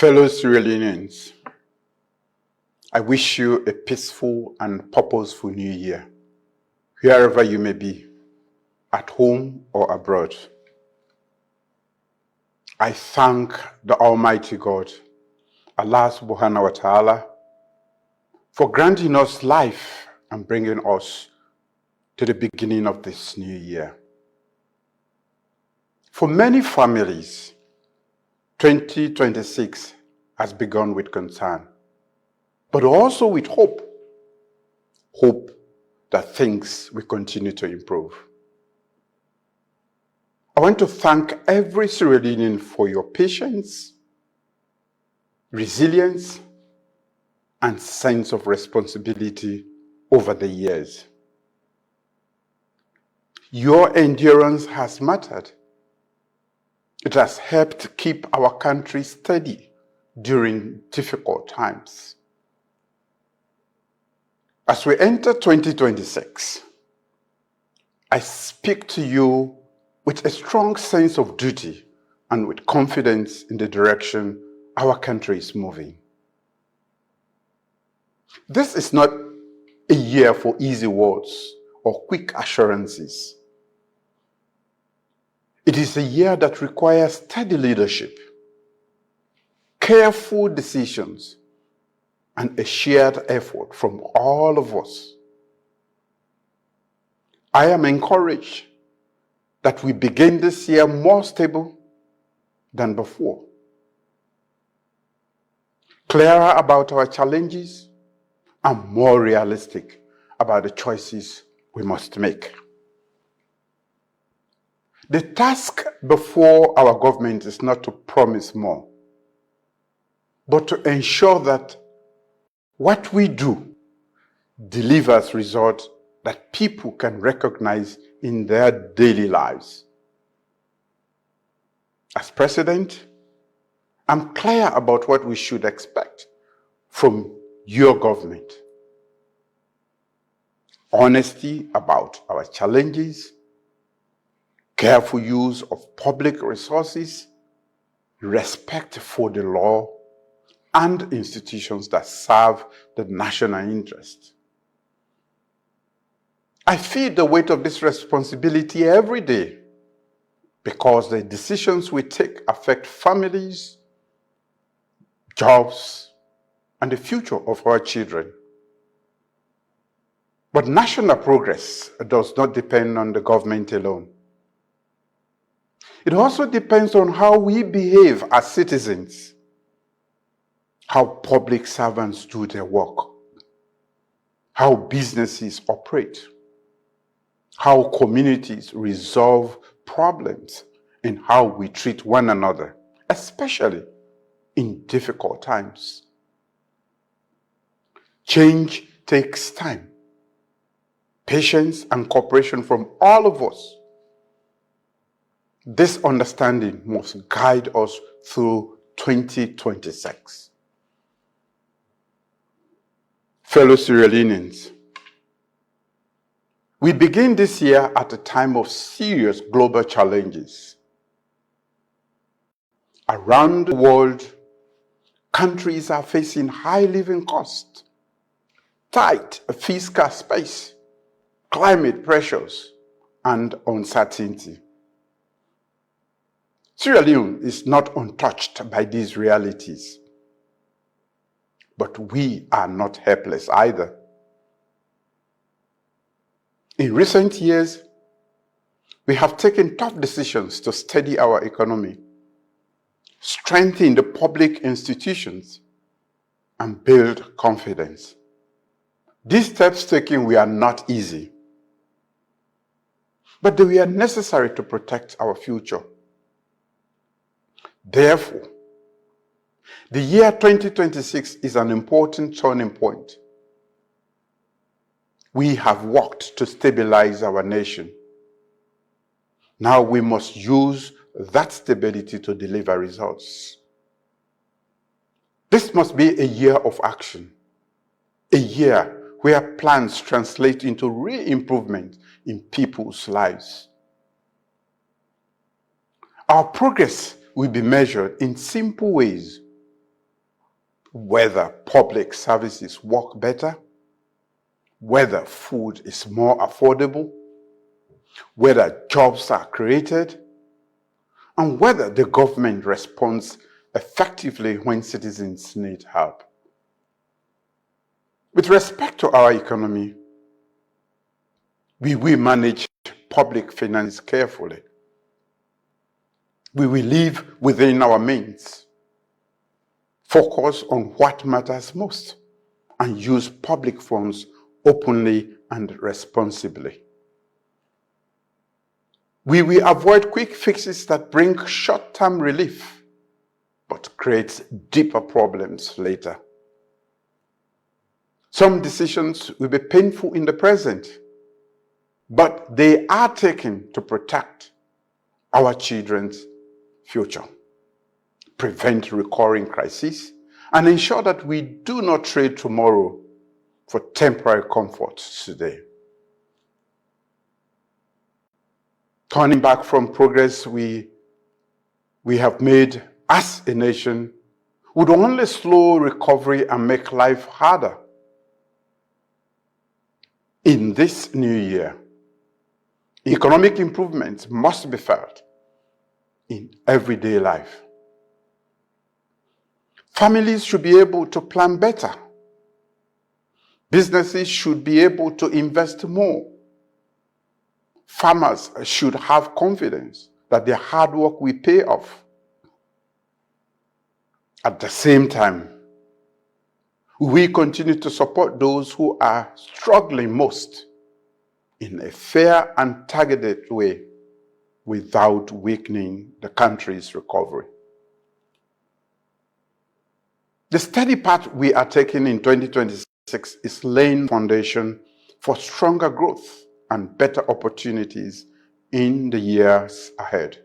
Fellow Sierra Leoneans, I wish you a peaceful and purposeful new year, wherever you may be, at home or abroad. I thank the Almighty God, Allah subhanahu wa ta'ala, for granting us life and bringing us to the beginning of this new year. For many families, 2026 has begun with concern, but also with hope. Hope that things will continue to improve. I want to thank every Sierra Leonean for your patience, resilience, and sense of responsibility over the years. Your endurance has mattered. It has helped keep our country steady during difficult times. As we enter 2026, I speak to you with a strong sense of duty and with confidence in the direction our country is moving. This is not a year for easy words or quick assurances. It is a year that requires steady leadership, careful decisions, and a shared effort from all of us. I am encouraged that we begin this year more stable than before, clearer about our challenges, and more realistic about the choices we must make. The task before our government is not to promise more, but to ensure that what we do delivers results that people can recognize in their daily lives. As president, I'm clear about what we should expect from your government. Honesty about our challenges, careful use of public resources, respect for the law, and institutions that serve the national interest. I feel the weight of this responsibility every day because the decisions we take affect families, jobs, and the future of our children. But national progress does not depend on the government alone. It also depends on how we behave as citizens, how public servants do their work, how businesses operate, how communities resolve problems, and how we treat one another, especially in difficult times. Change takes time, patience, and cooperation from all of us. This understanding must guide us through 2026. Fellow Sierra Leoneans, we begin this year at a time of serious global challenges. Around the world, countries are facing high living costs, tight fiscal space, climate pressures, and uncertainty. Sierra Leone is not untouched by these realities, but we are not helpless either. In recent years, we have taken tough decisions to steady our economy, strengthen the public institutions, and build confidence. These steps taken were not easy, but they were necessary to protect our future. Therefore, The year 2026 is an important turning point. We have worked to stabilize our nation. Now we must use that stability to deliver results. This must be a year of action, a year where plans translate into real improvement in people's lives. Our progress will be measured in simple ways: whether public services work better, whether food is more affordable, whether jobs are created, and whether the government responds effectively when citizens need help. With respect to our economy, we will manage public finances carefully. We will live within our means, focus on what matters most, and use public funds openly and responsibly. We will avoid quick fixes that bring short-term relief, but create deeper problems later. Some decisions will be painful in the present, but they are taken to protect our children's future, prevent recurring crises, and ensure that we do not trade tomorrow for temporary comfort today. Turning back from progress we have made as a nation would only slow recovery and make life harder. In this new year, economic improvements must be felt in everyday life. Families should be able to plan better. Businesses should be able to invest more. Farmers should have confidence that their hard work will pay off. At the same time, we continue to support those who are struggling most in a fair and targeted way without weakening the country's recovery. The steady path we are taking in 2026 is laying foundation for stronger growth and better opportunities in the years ahead.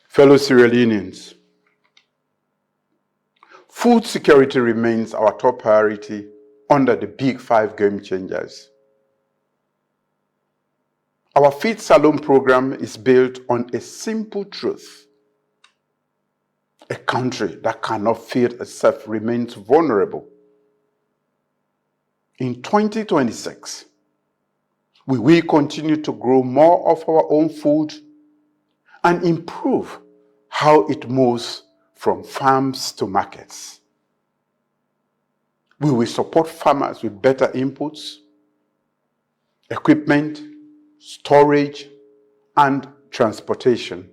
Fellow Sierra Leoneans, food security remains our top priority under the Big Five game changers. Our Feed Salome program is built on a simple truth. A country that cannot feed itself remains vulnerable. In 2026, we will continue to grow more of our own food and improve how it moves from farms to markets. We will support farmers with better inputs, equipment, storage, and transportation.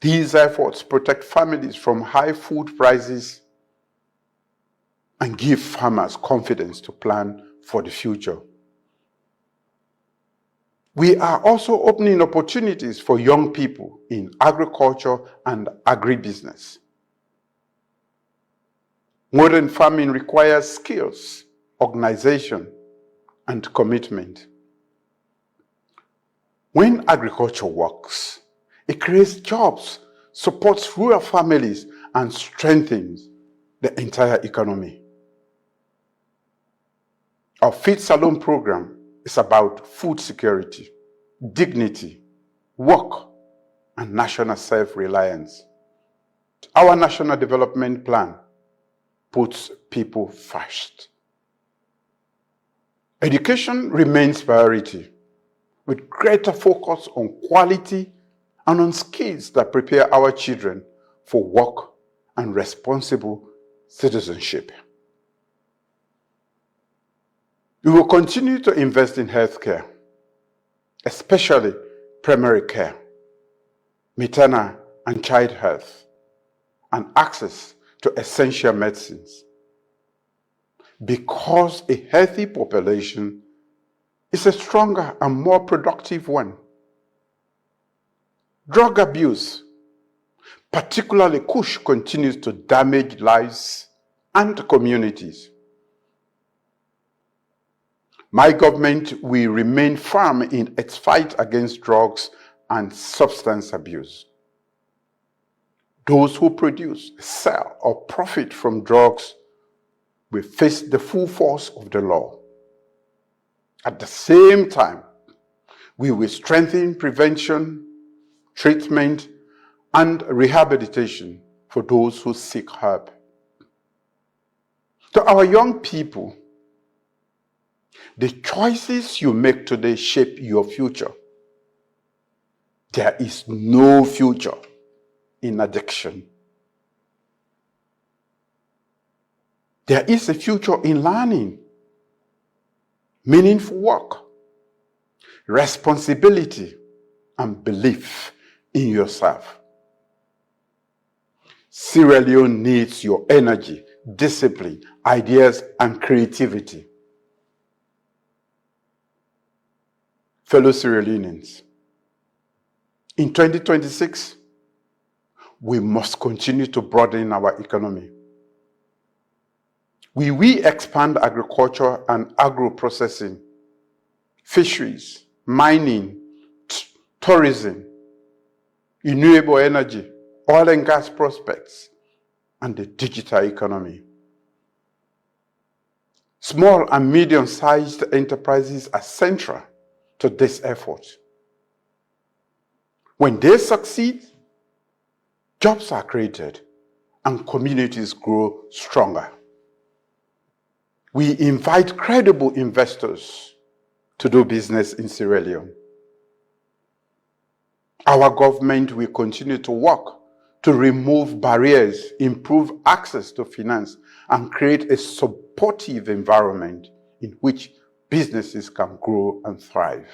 These efforts protect families from high food prices and give farmers confidence to plan for the future. We are also opening opportunities for young people in agriculture and agribusiness. Modern farming requires skills, organization, and commitment. When agriculture works, it creates jobs, supports rural families, and strengthens the entire economy. Our Feed Salome program is about food security, dignity, work, and national self-reliance. Our National Development Plan puts people first. Education remains priority, with greater focus on quality and on skills that prepare our children for work and responsible citizenship. We will continue to invest in healthcare, especially primary care, maternal and child health, and access to essential medicines. Because a healthy population is a stronger and more productive one. Drug abuse, particularly Kush, continues to damage lives and communities. My government will remain firm in its fight against drugs and substance abuse. Those who produce, sell, or profit from drugs will face the full force of the law. At the same time, we will strengthen prevention, treatment, and rehabilitation for those who seek help. To our young people, the choices you make today shape your future. There is no future in addiction. There is a future in learning, meaningful work, responsibility, and belief in yourself. Sierra Leone needs your energy, discipline, ideas, and creativity. Fellow Sierra Leoneans, in 2026, we must continue to broaden our economy. We will expand agriculture and agro-processing, fisheries, mining, tourism, renewable energy, oil and gas prospects, and the digital economy. Small and medium-sized enterprises are central to this effort. When they succeed, jobs are created and communities grow stronger. We invite credible investors to do business in Sierra Leone. Our government will continue to work to remove barriers, improve access to finance, and create a supportive environment in which businesses can grow and thrive.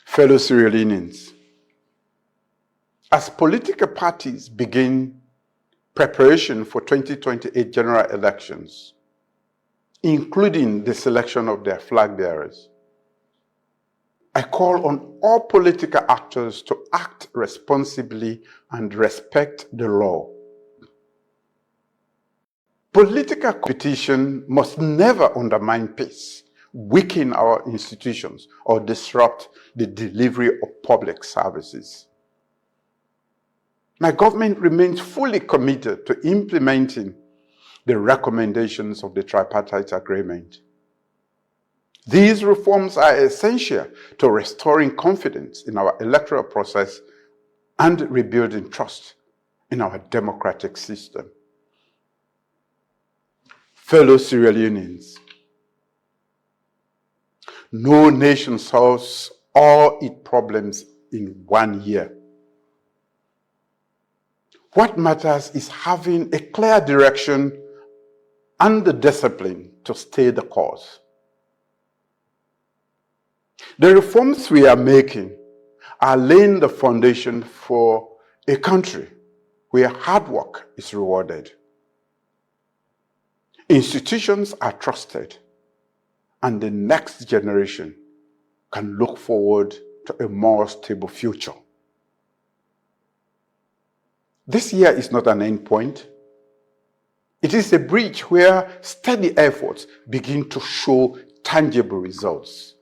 Fellow Sierra Leoneans, as political parties begin preparation for 2028 general elections, including the selection of their flag bearers, I call on all political actors to act responsibly and respect the law. Political competition must never undermine peace, weaken our institutions, or disrupt the delivery of public services. My government remains fully committed to implementing the recommendations of the tripartite agreement. These reforms are essential to restoring confidence in our electoral process and rebuilding trust in our democratic system. Fellow Sierra Leoneans, no nation solves all its problems in 1 year. What matters is having a clear direction and the discipline to stay the course. The reforms we are making are laying the foundation for a country where hard work is rewarded. Institutions are trusted, and the next generation can look forward to a more stable future. This year is not an end point. It is a bridge where steady efforts begin to show tangible results.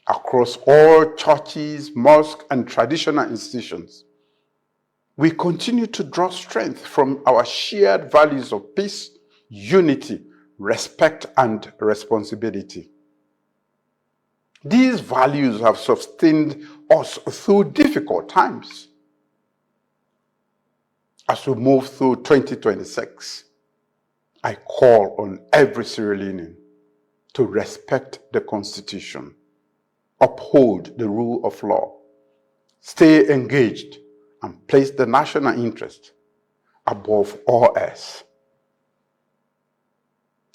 Across all churches, mosques, and traditional institutions, we continue to draw strength from our shared values of peace, unity, respect, and responsibility. These values have sustained us through difficult times. As we move through 2026, I call on every Sierra Leonean to respect the Constitution, uphold the rule of law, stay engaged, and place the national interest above all else.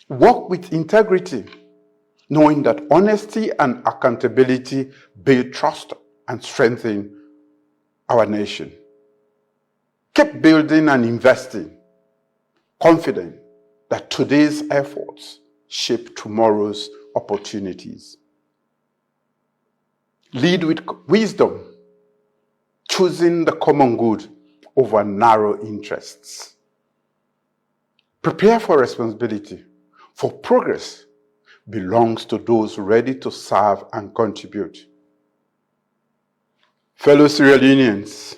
Work with integrity, knowing that honesty and accountability build trust and strengthen our nation. Keep building and investing, confident that today's efforts shape tomorrow's opportunities. Lead with wisdom, choosing the common good over narrow interests. Prepare for responsibility, for progress belongs to those ready to serve and contribute. Fellow Sierra Leoneans,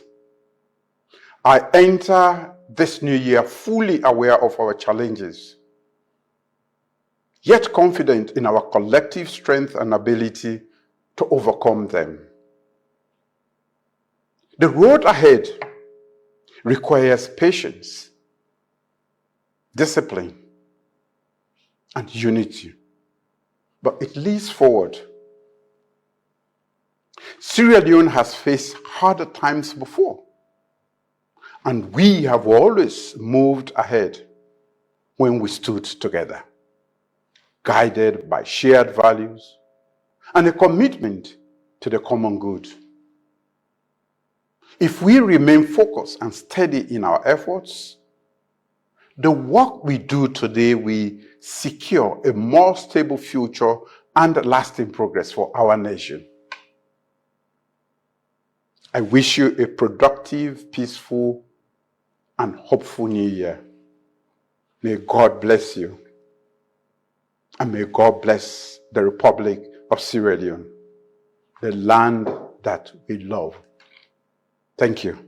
I enter this new year fully aware of our challenges, yet confident in our collective strength and ability to overcome them. The road ahead requires patience, discipline, and unity, but it leads forward. Sierra Leone has faced harder times before, and we have always moved ahead when we stood together, guided by shared values and a commitment to the common good. If we remain focused and steady in our efforts, the work we do today will secure a more stable future and lasting progress for our nation. I wish you a productive, peaceful, and hopeful new year. May God bless you, and may God bless the Republic of Sierra Leone, the land that we love. Thank you.